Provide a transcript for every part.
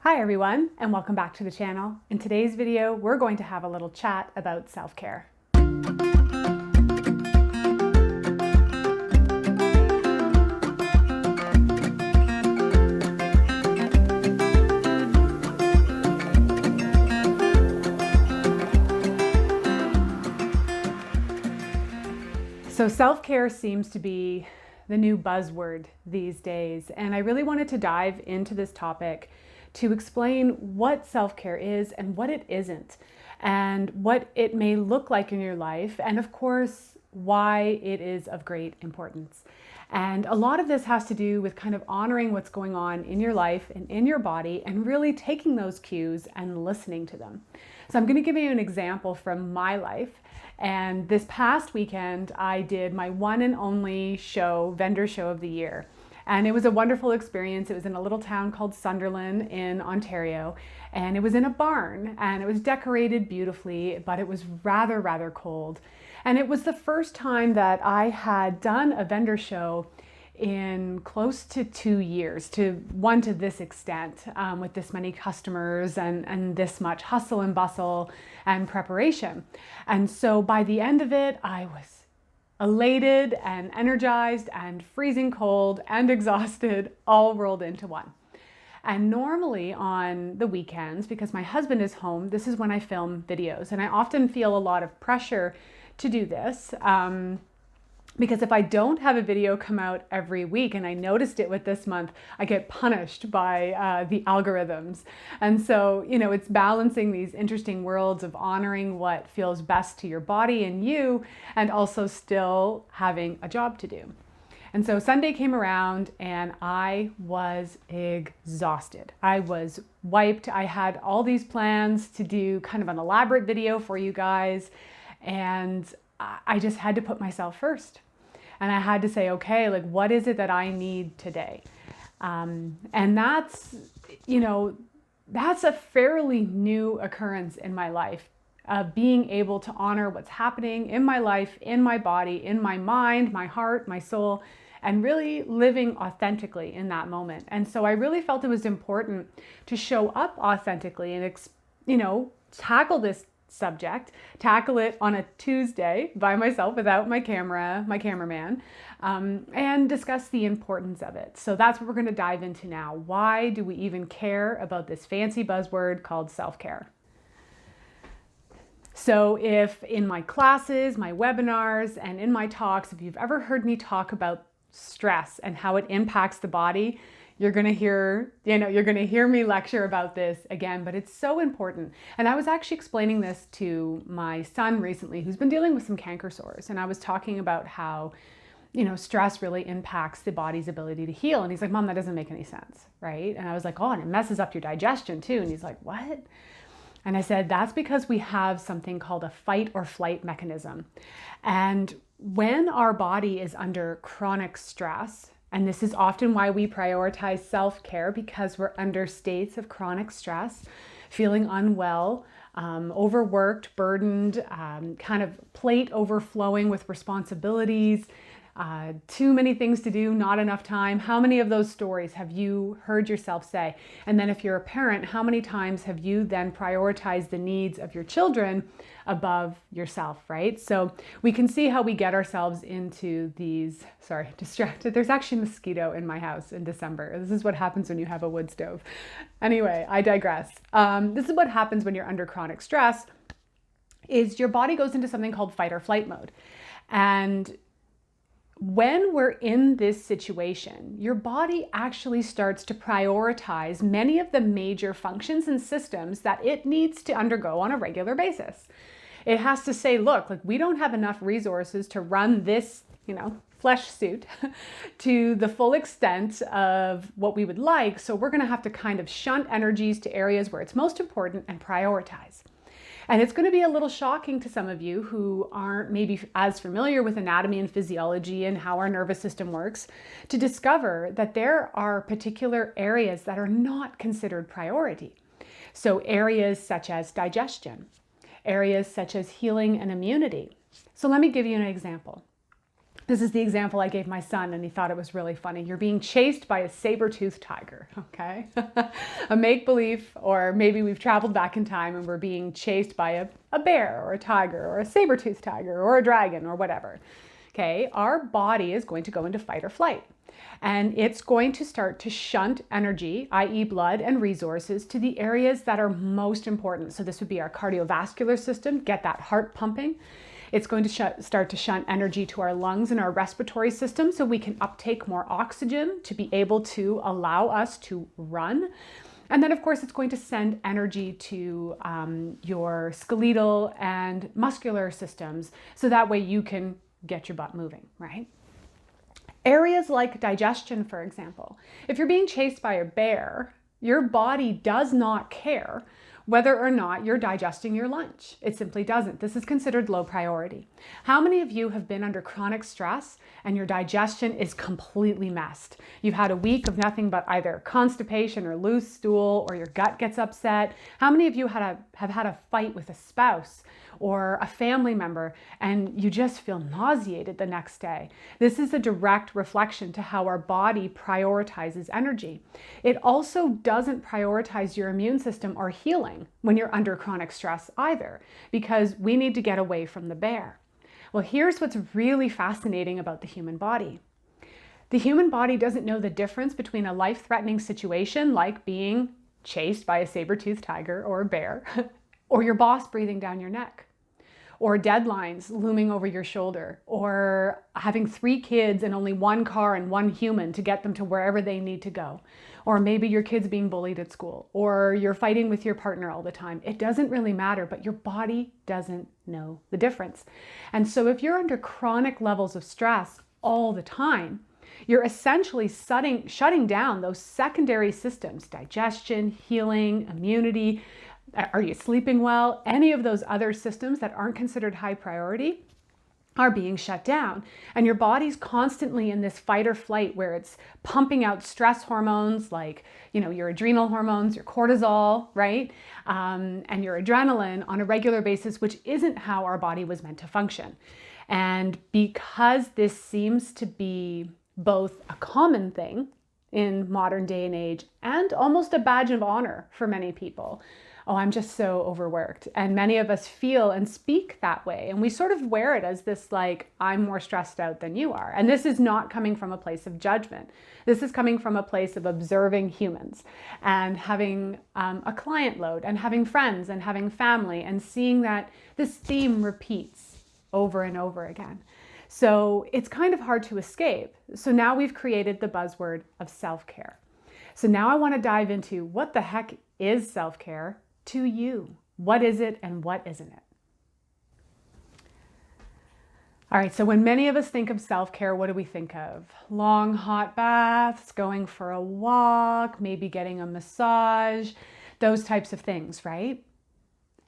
Hi everyone, and welcome back to the channel. In today's video, we're going to have a little chat about self-care. So self-care seems to be the new buzzword these days, and I really wanted to dive into this topic to explain what self-care is and what it isn't, and what it may look like in your life, and of course, why it is of great importance. And a lot of this has to do with kind of honoring what's going on in your life and in your body and really taking those cues and listening to them. So I'm going to give you an example from my life. And this past weekend, I did my one and only vendor show of the year. And it was a wonderful experience. It was in a little town called Sunderland in Ontario. And it was in a barn and it was decorated beautifully, but it was rather cold. And it was the first time that I had done a vendor show in close to 2 years, to this extent, with this many customers and this much hustle and bustle and preparation. And so by the end of it, I was elated and energized and freezing cold and exhausted, all rolled into one. And normally on the weekends, because my husband is home, this is when I film videos. And I often feel a lot of pressure to do this. Because if I don't have a video come out every week, and I noticed it with this month, I get punished by the algorithms. And so, it's balancing these interesting worlds of honoring what feels best to your body and you, and also still having a job to do. And so Sunday came around and I was exhausted. I was wiped. I had all these plans to do kind of an elaborate video for you guys, and I just had to put myself first. And I had to say, okay, what is it that I need today? And that's a fairly new occurrence in my life, being able to honor what's happening in my life, in my body, in my mind, my heart, my soul, and really living authentically in that moment. And so I really felt it was important to show up authentically and, tackle this subject, tackle it on a Tuesday by myself without my cameraman, and discuss the importance of it. So that's what we're going to dive into now. Why do we even care about this fancy buzzword called self-care? So if in my classes, my webinars, and in my talks, if you've ever heard me talk about stress and how it impacts the body, you're going to hear me lecture about this again, but it's so important. And I was actually explaining this to my son recently, who's been dealing with some canker sores. And I was talking about how, stress really impacts the body's ability to heal. And he's like, Mom, that doesn't make any sense, right? And I was like, oh, and it messes up your digestion too. And he's like, what? And I said, that's because we have something called a fight or flight mechanism. And when our body is under chronic stress, and this is often why we prioritize self-care, because we're under states of chronic stress, feeling unwell, overworked, burdened, kind of plate overflowing with responsibilities, too many things to do, not enough time. How many of those stories have you heard yourself say? And then if you're a parent, how many times have you then prioritized the needs of your children above yourself, right? So we can see how we get ourselves into these, distracted. There's actually a mosquito in my house in December. This is what happens when you have a wood stove. Anyway, I digress. This is what happens when you're under chronic stress, is your body goes into something called fight or flight mode. And when we're in this situation, your body actually starts to prioritize many of the major functions and systems that it needs to undergo on a regular basis. It has to say, look, we don't have enough resources to run this, flesh suit to the full extent of what we would like. So we're going to have to kind of shunt energies to areas where it's most important and prioritize. And it's going to be a little shocking to some of you who aren't maybe as familiar with anatomy and physiology and how our nervous system works, to discover that there are particular areas that are not considered priority. So areas such as digestion, areas such as healing and immunity. So let me give you an example. This is the example I gave my son, and he thought it was really funny. You're being chased by a saber-toothed tiger, okay? A make-believe, or maybe we've traveled back in time and we're being chased by a bear or a tiger or a saber-toothed tiger or a dragon or whatever, okay? Our body is going to go into fight or flight, and it's going to start to shunt energy, i.e. blood and resources, to the areas that are most important. So this would be our cardiovascular system, get that heart pumping. It's going to start to shunt energy to our lungs and our respiratory system so we can uptake more oxygen to be able to allow us to run. And then, of course, it's going to send energy to your skeletal and muscular systems so that way you can get your butt moving, right? Areas like digestion, for example. If you're being chased by a bear, your body does not care whether or not you're digesting your lunch. It simply doesn't. This is considered low priority. How many of you have been under chronic stress and your digestion is completely messed? You've had a week of nothing but either constipation or loose stool, or your gut gets upset. How many of you have had a fight with a spouse or a family member and you just feel nauseated the next day? This is a direct reflection to how our body prioritizes energy. It also doesn't prioritize your immune system or healing when you're under chronic stress either, because we need to get away from the bear. Well, here's what's really fascinating about the human body. The human body doesn't know the difference between a life-threatening situation like being chased by a saber-toothed tiger or a bear, or your boss breathing down your neck, or deadlines looming over your shoulder, or having 3 kids and only 1 car and 1 human to get them to wherever they need to go. Or maybe your kid's being bullied at school, or you're fighting with your partner all the time. It doesn't really matter, but your body doesn't know the difference. And so if you're under chronic levels of stress all the time, you're essentially shutting down those secondary systems: digestion, healing, immunity. Are you sleeping well? Any of those other systems that aren't considered high priority are being shut down. And your body's constantly in this fight or flight where it's pumping out stress hormones like, your adrenal hormones, your cortisol, right? And your adrenaline on a regular basis, which isn't how our body was meant to function. And because this seems to be both a common thing in modern day and age and almost a badge of honor for many people, oh, I'm just so overworked. And many of us feel and speak that way. And we sort of wear it as this, like, I'm more stressed out than you are. And this is not coming from a place of judgment. This is coming from a place of observing humans and having a client load and having friends and having family and seeing that this theme repeats over and over again. So it's kind of hard to escape. So now we've created the buzzword of self-care. So now I want to dive into what the heck is self-care to you. What is it and what isn't it? All right, so when many of us think of self-care, what do we think of? Long hot baths, going for a walk, maybe getting a massage, those types of things, right?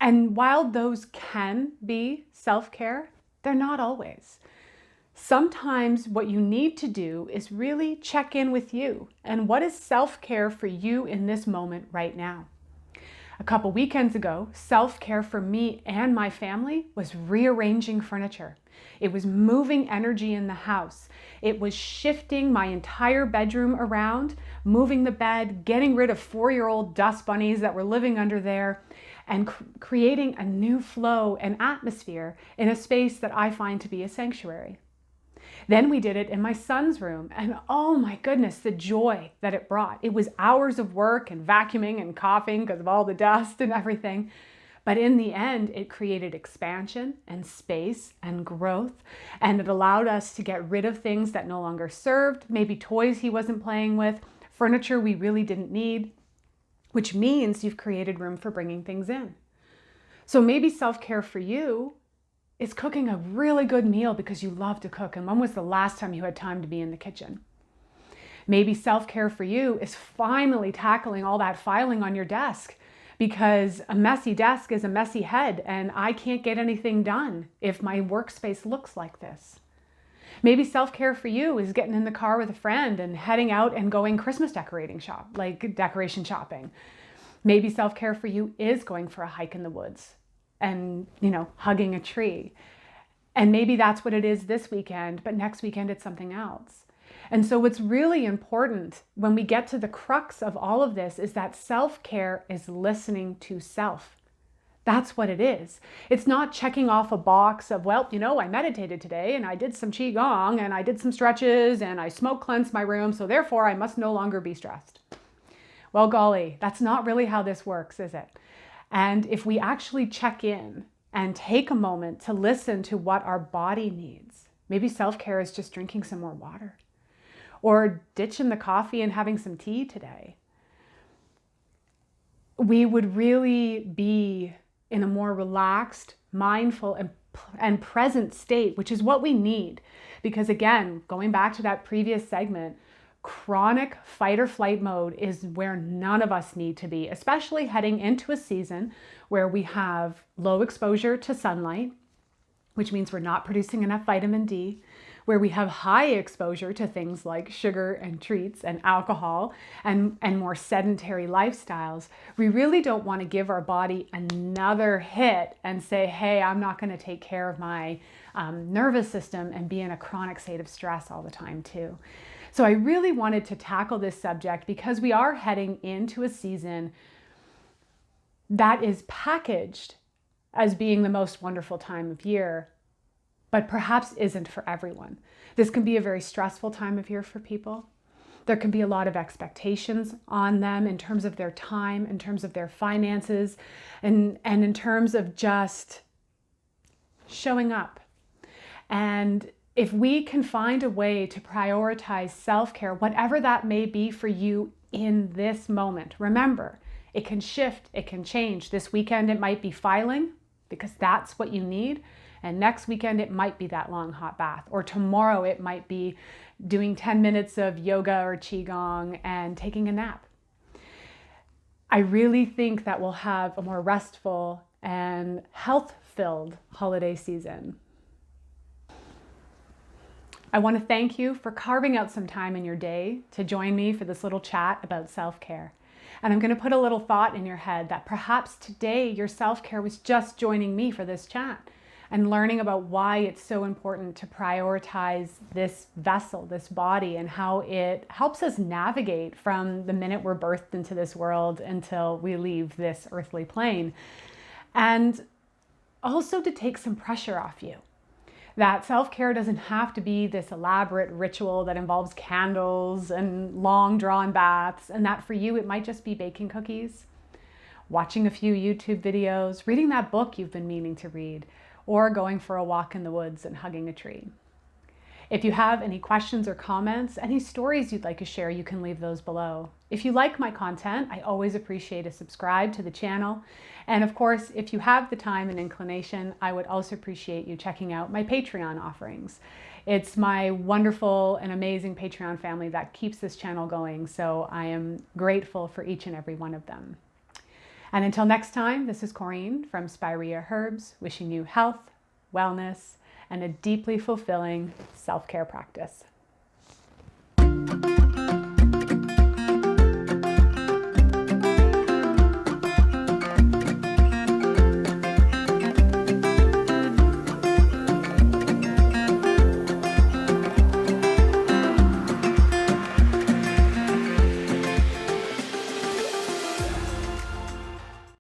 And while those can be self-care, they're not always. Sometimes what you need to do is really check in with you and what is self-care for you in this moment right now. A couple weekends ago, self-care for me and my family was rearranging furniture. It was moving energy in the house. It was shifting my entire bedroom around, moving the bed, getting rid of 4-year-old dust bunnies that were living under there, and creating a new flow and atmosphere in a space that I find to be a sanctuary. Then we did it in my son's room, and oh my goodness, the joy that it brought. It was hours of work and vacuuming and coughing because of all the dust and everything. But in the end, it created expansion and space and growth, and it allowed us to get rid of things that no longer served, maybe toys he wasn't playing with, furniture we really didn't need, which means you've created room for bringing things in. So maybe self-care for you is cooking a really good meal because you love to cook. And when was the last time you had time to be in the kitchen? Maybe self-care for you is finally tackling all that filing on your desk, because a messy desk is a messy head and I can't get anything done if my workspace looks like this. Maybe self-care for you is getting in the car with a friend and heading out and going Christmas decoration shopping. Maybe self-care for you is going for a hike in the woods and, hugging a tree. And maybe that's what it is this weekend, but next weekend it's something else. And so what's really important when we get to the crux of all of this is that self-care is listening to self. That's what it is. It's not checking off a box of, well, I meditated today and I did some qigong and I did some stretches and I smoke cleansed my room, so therefore I must no longer be stressed. Well, golly, that's not really how this works, is it? And if we actually check in and take a moment to listen to what our body needs, maybe self-care is just drinking some more water or ditching the coffee and having some tea today, we would really be in a more relaxed, mindful, and present state, which is what we need. Because again, going back to that previous segment, chronic fight or flight mode is where none of us need to be, especially heading into a season where we have low exposure to sunlight, which means we're not producing enough vitamin D, where we have high exposure to things like sugar and treats and alcohol and more sedentary lifestyles. We really don't want to give our body another hit and say, hey, I'm not going to take care of my nervous system and be in a chronic state of stress all the time too. So I really wanted to tackle this subject because we are heading into a season that is packaged as being the most wonderful time of year, but perhaps isn't for everyone. This can be a very stressful time of year for people. There can be a lot of expectations on them in terms of their time, in terms of their finances, and in terms of just showing up. And if we can find a way to prioritize self-care, whatever that may be for you in this moment, remember, it can shift, it can change. This weekend it might be filing because that's what you need. And next weekend, it might be that long hot bath. Or tomorrow, it might be doing 10 minutes of yoga or qigong and taking a nap. I really think that we'll have a more restful and health-filled holiday season. I want to thank you for carving out some time in your day to join me for this little chat about self-care. And I'm going to put a little thought in your head that perhaps today your self-care was just joining me for this chat and learning about why it's so important to prioritize this vessel, this body, and how it helps us navigate from the minute we're birthed into this world until we leave this earthly plane. And also to take some pressure off you. That self-care doesn't have to be this elaborate ritual that involves candles and long drawn baths, and that for you it might just be baking cookies, watching a few YouTube videos, reading that book you've been meaning to read, or going for a walk in the woods and hugging a tree. If you have any questions or comments, any stories you'd like to share, you can leave those below. If you like my content, I always appreciate a subscribe to the channel. And of course, if you have the time and inclination, I would also appreciate you checking out my Patreon offerings. It's my wonderful and amazing Patreon family that keeps this channel going, so I am grateful for each and every one of them. And until next time, this is Correne from Spirea Herbs, wishing you health, wellness, and a deeply fulfilling self-care practice.